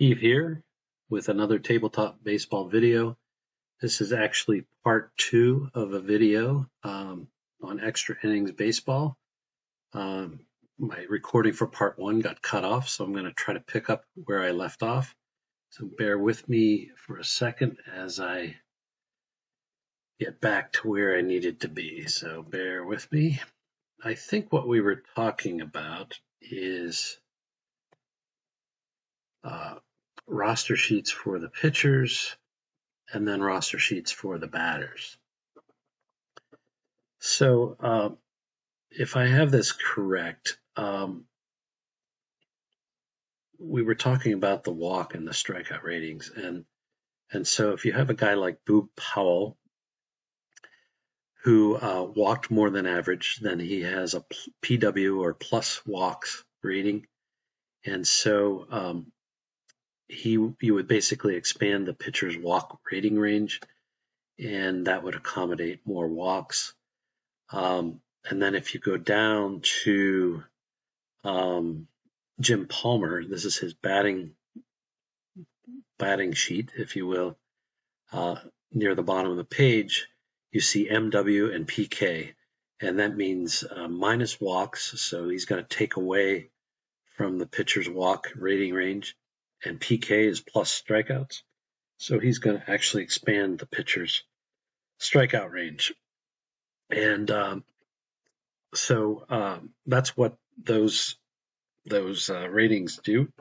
Steve here with another tabletop baseball video. This is actually part 2 of a video on extra innings baseball. My recording for part 1 got cut off, so I'm going to try to pick up where I left off. So bear with me for a second as I get back to where I needed to be. So bear with me. I think what we were talking about is roster sheets for the pitchers and then roster sheets for the batters. So if I have this correct, we were talking about the walk and the strikeout ratings. And so if you have a guy like Boog Powell who walked more than average, then he has a PW or plus walks rating. And so you would basically expand the pitcher's walk rating range, and that would accommodate more walks. And then if you go down to Jim Palmer, this is his batting sheet, if you will. Near the bottom of the page, you see MW and PK, and that means minus walks, so he's going to take away from the pitcher's walk rating range, and PK is plus strikeouts, so he's going to actually expand the pitcher's strikeout range. And so that's what those ratings do.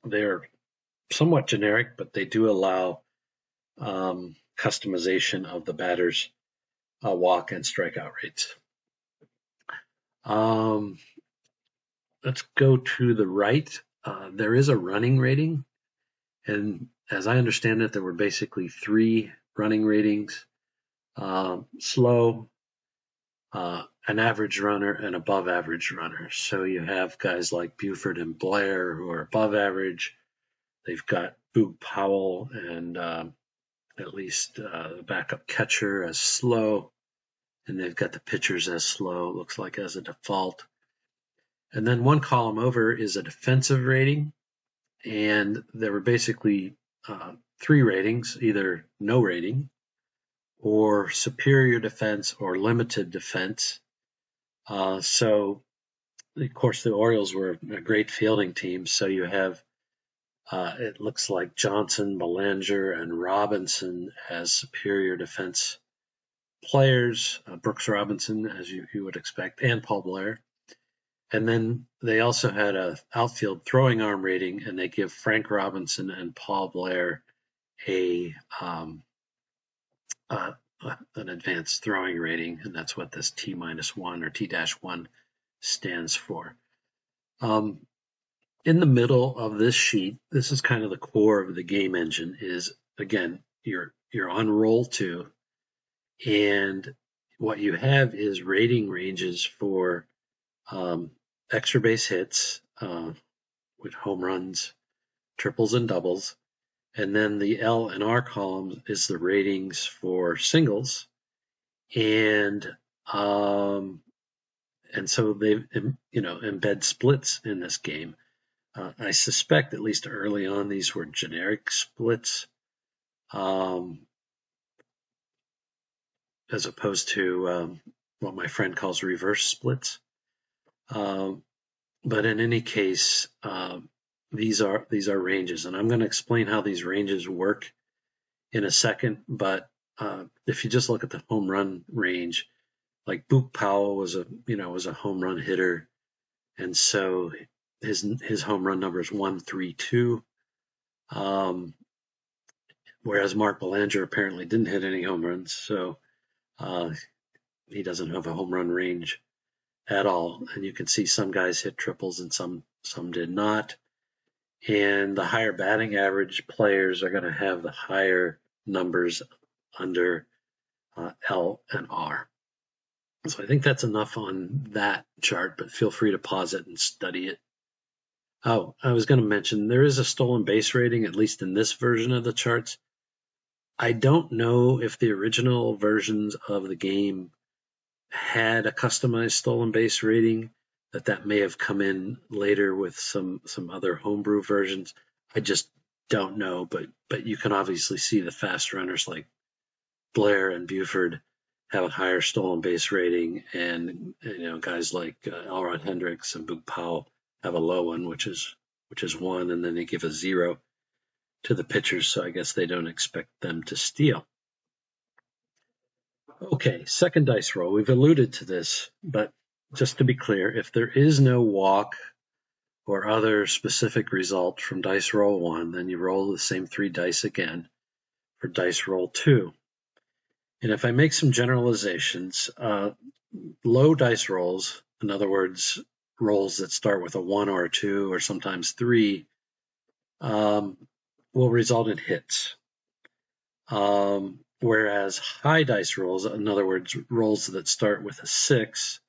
They're somewhat generic, but they do allow customization of the batter's walk and strikeout rates. Let's go to the right. There is a running rating, and as I understand it, there were basically 3 running ratings: slow, an average runner, and above average runner. So you have guys like Buford and Blair who are above average. They've got Boog Powell and at least the backup catcher as slow, and they've got the pitchers as slow, looks like, as a default. And then one column over is a defensive rating, and there were basically 3 ratings: either no rating, or superior defense, or limited defense. So, of course, the Orioles were a great fielding team, so you have it looks like Johnson, Belanger, and Robinson as superior defense players, Brooks Robinson, as you would expect, and Paul Blair. And then they also had an outfield throwing arm rating, and they give Frank Robinson and Paul Blair an advanced throwing rating, and that's what this T-1 or T-1 stands for. In the middle of this sheet, this is kind of the core of the game engine, is, again, you're on roll 2, and what you have is rating ranges for extra base hits with home runs, triples, and doubles. And then the L and R column is the ratings for singles. And so they embed splits in this game. I suspect, at least early on, these were generic splits, as opposed to what my friend calls reverse splits. But in any case, these are ranges, and I'm going to explain how these ranges work in a second. But if you just look at the home run range, like Boog Powell was a home run hitter, and so his home run number is 132. Whereas Mark Belanger apparently didn't hit any home runs, so he doesn't have a home run range at all. And you can see some guys hit triples and some did not. And the higher batting average players are going to have the higher numbers under L and R. So I think that's enough on that chart, but feel free to pause it and study it. Oh, I was going to mention there is a stolen base rating, at least in this version of the charts. I don't know if the original versions of the game had a customized stolen base rating, that may have come in later with some other homebrew versions. I just don't know, but you can obviously see the fast runners like Blair and Buford have a higher stolen base rating, and guys like Elrod Hendricks and Boog Powell have a low one, which is 1, and then they give a 0 to the pitchers, so I guess they don't expect them to steal. Okay, second dice roll. We've alluded to this, but just to be clear, if there is no walk or other specific result from dice roll 1, then you roll the same 3 dice again for dice roll 2. And if I make some generalizations, low dice rolls, in other words, rolls that start with a 1 or a 2 or sometimes 3, will result in hits. Whereas high dice rolls, in other words, rolls that start with a 6,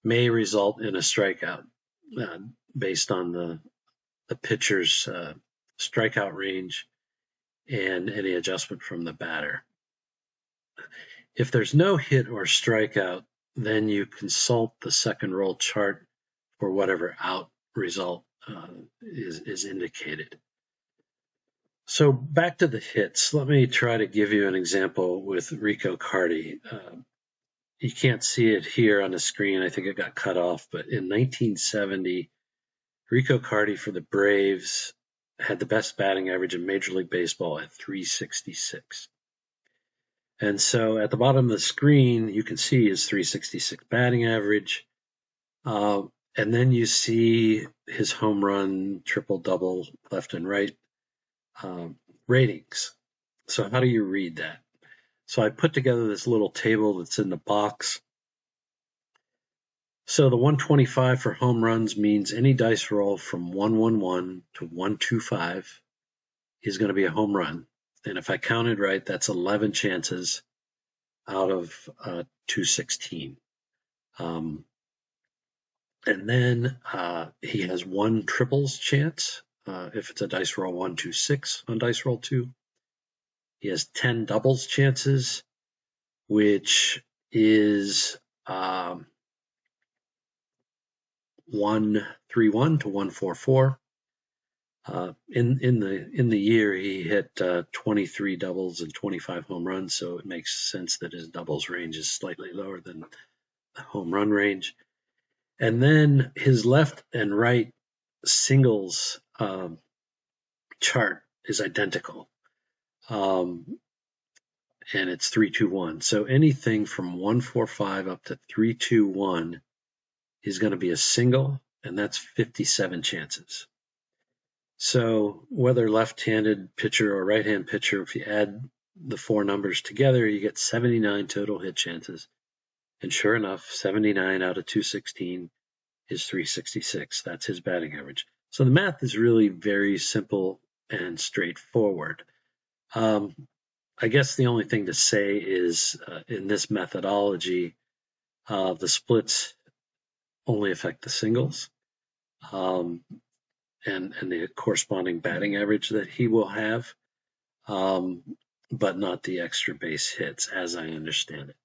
may result in a strikeout based on the pitcher's strikeout range and any adjustment from the batter. If there's no hit or strikeout, then you consult the second roll chart for whatever out result is indicated. So back to the hits. Let me try to give you an example with Rico Carty. You can't see it here on the screen. I think it got cut off. But in 1970, Rico Carty for the Braves had the best batting average in Major League Baseball at .366. And so at the bottom of the screen, you can see his .366 batting average. And then you see his home run, triple, double, left and right ratings. So how do you read that? So I put together this little table that's in the box. So the 125 for home runs means any dice roll from 111 to 125 is going to be a home run. And if I counted right, that's 11 chances out of 216. And then he has 1 triples chance if it's a dice roll 126 on dice roll 2. He has 10 doubles chances, which is 131 to 144. In the year, he hit 23 doubles and 25 home runs, so it makes sense that his doubles range is slightly lower than the home run range. And then his left and right singles chart is identical, and it's 3-2-1. So anything from 145 up to 3-2-1 is going to be a single, and that's 57 chances. So whether left-handed pitcher or right-hand pitcher, if you add the 4 numbers together, you get 79 total hit chances. And sure enough, 79 out of 216 is .366. That's his batting average. So the math is really very simple and straightforward. I guess the only thing to say is in this methodology, the splits only affect the singles. And the corresponding batting average that he will have, but not the extra base hits, as I understand it.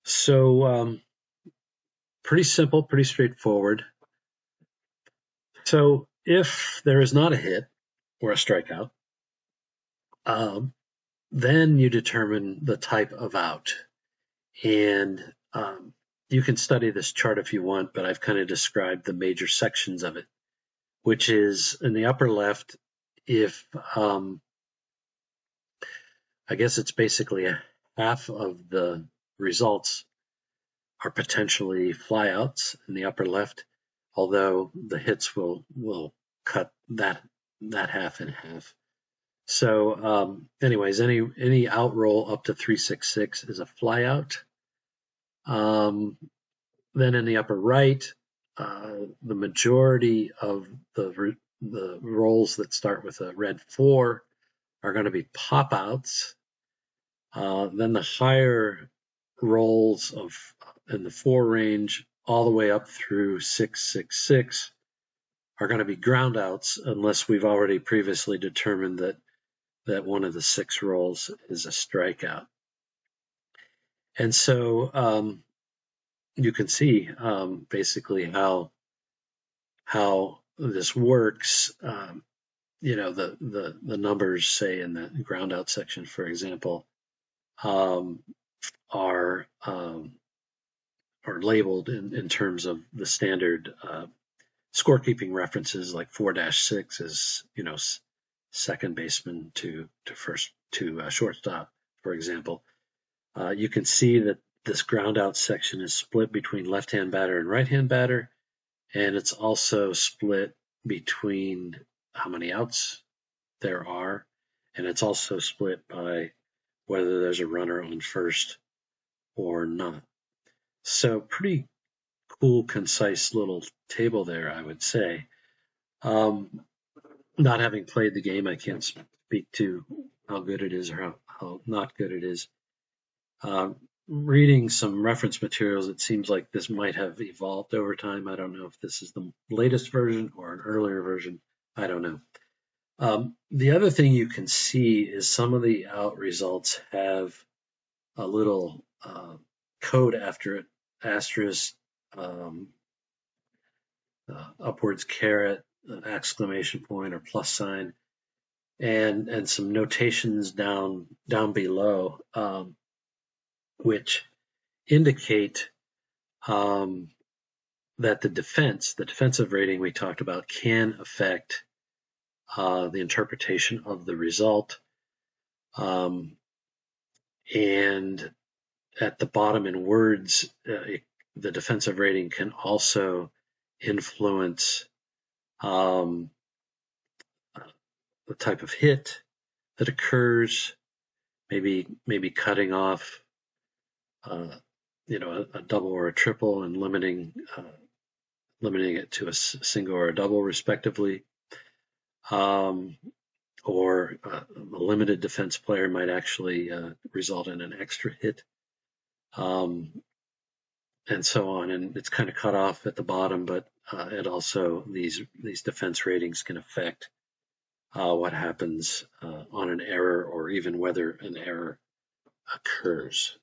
So pretty simple, pretty straightforward. So if there is not a hit or a strikeout, then you determine the type of out. And you can study this chart if you want, but I've kind of described the major sections of it, which is in the upper left, if I guess it's basically half of the results are potentially flyouts in the upper left, although the hits will cut that half in half. So anyways, any out roll up to 366 is a flyout. Then in the upper right, the majority of the rolls that start with a red 4 are going to be pop outs. Then the higher rolls in the 4 range all the way up through 666 are going to be ground outs unless we've already previously determined that one of the 6 rolls is a strikeout. And so you can see basically how this works. The numbers, say in the ground out section, for example, um, are labeled in terms of the standard scorekeeping references, like 4-6 is second baseman to first to shortstop, for example. You can see that this ground out section is split between left-hand batter and right-hand batter, and it's also split between how many outs there are, and it's also split by whether there's a runner on first or not. So pretty cool, concise little table there, I would say. Not having played the game, I can't speak to how good it is or how not good it is. Reading some reference materials, it seems like this might have evolved over time. I don't know if this is the latest version or an earlier version. I don't know. The other thing you can see is some of the out results have a little code after it, asterisk, upwards caret, exclamation point, or plus sign, and some notations down below, which indicate that the defensive rating we talked about can affect the interpretation of the result. And at the bottom in words, the defensive rating can also influence the type of hit that occurs, maybe cutting off a double or a triple and limiting it to a single or a double, respectively. Or a limited defense player might actually result in an extra hit, and so on. And it's kind of cut off at the bottom, but it also, these defense ratings can affect what happens on an error, or even whether an error occurs.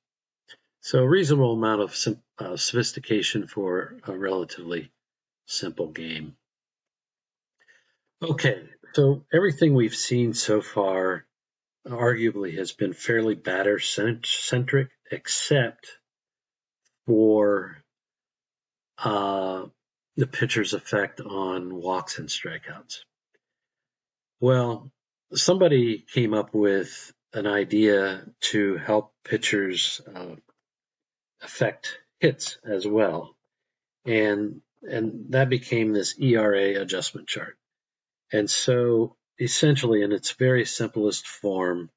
So a reasonable amount of sophistication for a relatively simple game. Okay, so everything we've seen so far arguably has been fairly batter-centric, except for the pitcher's effect on walks and strikeouts. Well, somebody came up with an idea to help pitchers affect hits as well, and that became this ERA adjustment chart. And so essentially, in its very simplest form,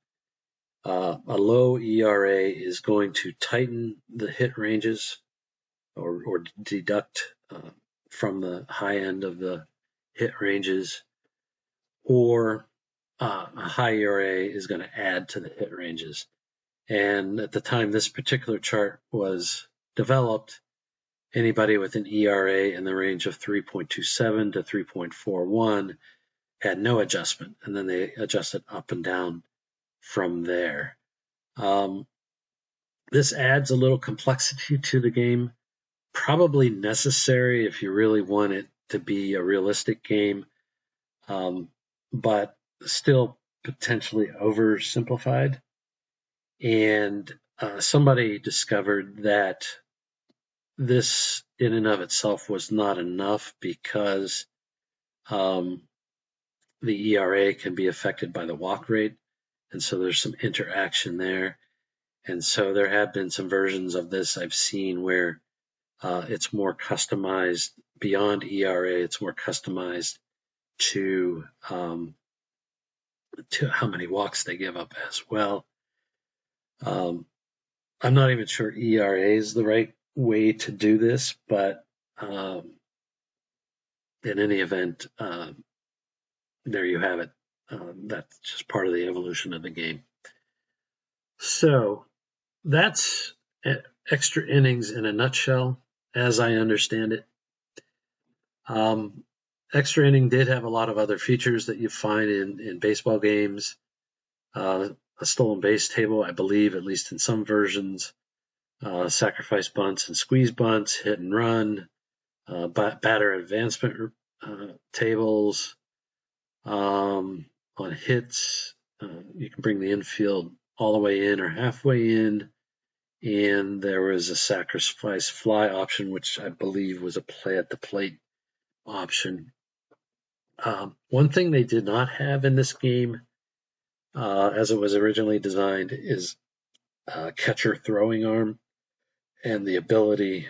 a low ERA is going to tighten the hit ranges, or deduct from the high end of the hit ranges, or a high ERA is going to add to the hit ranges. And at the time this particular chart was developed, anybody with an ERA in the range of 3.27 to 3.41 had no adjustment, and then they adjusted up and down from there. This adds a little complexity to the game, probably necessary if you really want it to be a realistic game, but still potentially oversimplified. And somebody discovered that this in and of itself was not enough, because the ERA can be affected by the walk rate, and so there's some interaction there. And so there have been some versions of this I've seen where it's more customized beyond ERA. It's more customized to how many walks they give up as well. I'm not even sure ERA is the right way to do this, but in any event, there you have it. That's just part of the evolution of the game. So that's Extra Innings in a nutshell, as I understand it. Extra Inning did have a lot of other features that you find in baseball games. A stolen base table, I believe, at least in some versions. sacrifice bunts and squeeze bunts, hit and run, batter advancement tables. On hits, you can bring the infield all the way in or halfway in. And there was a sacrifice fly option, which I believe was a play at the plate option. One thing they did not have in this game, as it was originally designed, is catcher throwing arm and the ability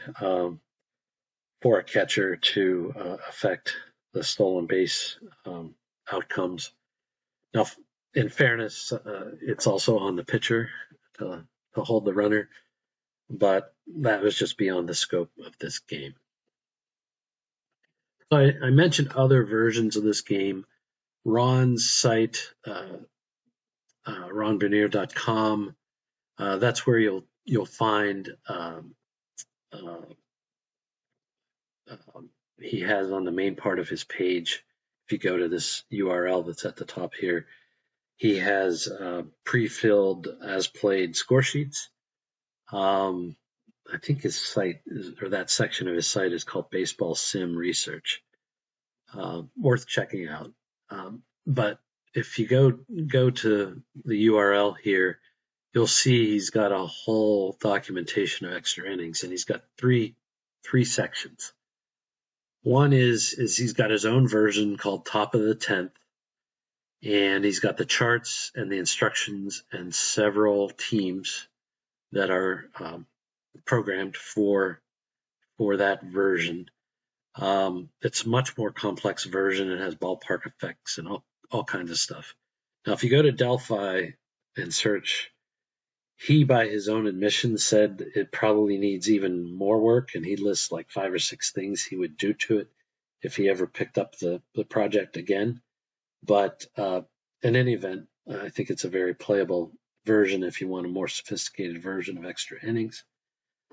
for a catcher to affect the stolen base outcomes. Now, in fairness, it's also on the pitcher to hold the runner, but that was just beyond the scope of this game. So I mentioned other versions of this game. Ron's site, ronbernier.com, that's where you'll find he has on the main part of his page, if you go to this URL that's at the top here, he has pre-filled as played score sheets. I think his site or that section of his site is called Baseball Sim Research. Worth checking out. But if you go to the URL here, you'll see he's got a whole documentation of extra innings, and he's got three sections. One is he's got his own version called Top of the 10th, and he's got the charts and the instructions and several teams that are programmed for that version. It's a much more complex version. It has ballpark effects and all kinds of stuff. Now, if you go to Delphi and search, he, by his own admission, said it probably needs even more work, and he lists like 5 or 6 things he would do to it if he ever picked up the project again. But in any event, I think it's a very playable version if you want a more sophisticated version of extra innings.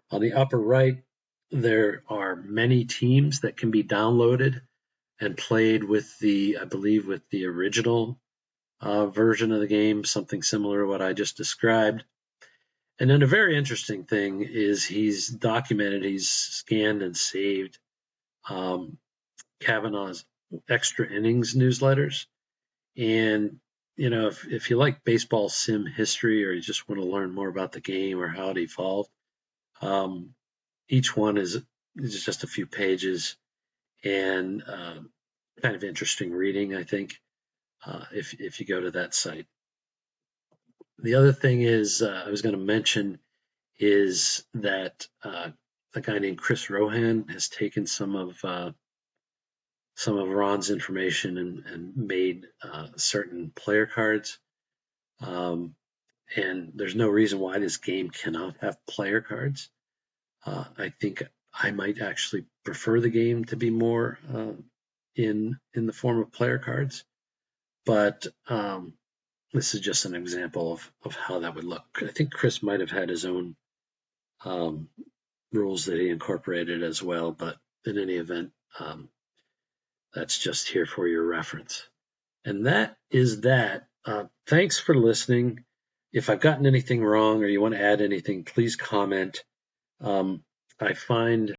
On the upper right, there are many teams that can be downloaded and played with I believe with the original version of the game, something similar to what I just described. And then a very interesting thing is he's scanned and saved Kavanaugh's Extra Innings newsletters. And, if you like baseball sim history or you just want to learn more about the game or how it evolved, each one is just a few pages and kind of interesting reading, I think, if you go to that site. The other thing is I was going to mention is that a guy named Chris Rohan has taken some of Ron's information and made certain player cards. And there's no reason why this game cannot have player cards. I think I might actually prefer the game to be more in the form of player cards. But this is just an example of how that would look. I think Chris might have had his own rules that he incorporated as well, but in any event, that's just here for your reference. And that is that. Thanks for listening. If I've gotten anything wrong or you want to add anything, please comment. I find